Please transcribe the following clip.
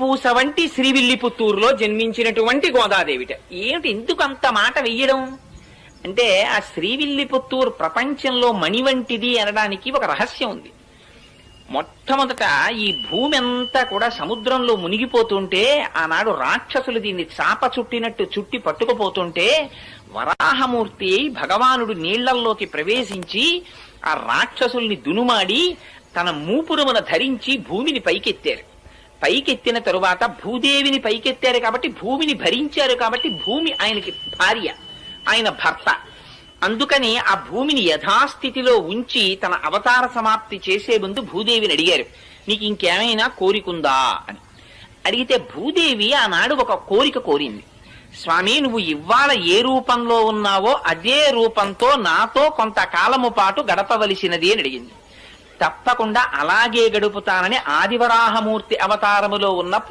పూస వంటి శ్రీవిల్లిపుత్తూరులో జన్మించినటువంటి గోదాదేవిట. ఏమిటి ఎందుకు అంత మాట వెయ్యడం అంటే, ఆ శ్రీవిల్లిపుత్తూరు ప్రపంచంలో మణి వంటిది అనడానికి ఒక రహస్యం ఉంది. మొట్టమొదట ఈ భూమి అంతా కూడా సముద్రంలో మునిగిపోతుంటే, ఆనాడు రాక్షసులు దీన్ని చాప చుట్టినట్టు చుట్టి పట్టుకుపోతుంటే, వరాహమూర్తి భగవానుడు నీళ్లల్లోకి ప్రవేశించి ఆ రాక్షసుల్ని దునుమాడి తన మూపురమున ధరించి భూమిని పైకెత్తారు. పైకెత్తిన తరువాత భూదేవిని పైకెత్తారు కాబట్టి భూమిని భరించారు కాబట్టి భూమి ఆయనకి భార్య, ఆయన భర్త. అందుకని ఆ భూమిని యథాస్థితిలో ఉంచి తన అవతార సమాప్తి చేసే ముందు భూదేవిని అడిగారు, నీకు ఇంకేమైనా కోరికుందా అని. అడిగితే భూదేవి ఆనాడు ఒక కోరిక కోరింది. స్వామి, నువ్వు ఇవాళ ఏ రూపంలో ఉన్నావో అదే రూపంతో నాతో కొంతకాలము పాటు గడపవలసినది అని అడిగింది. తప్పకుండా అలాగే గడుపుతానని ఆదివరాహమూర్తి అవతారములో ఉన్నప్పుడు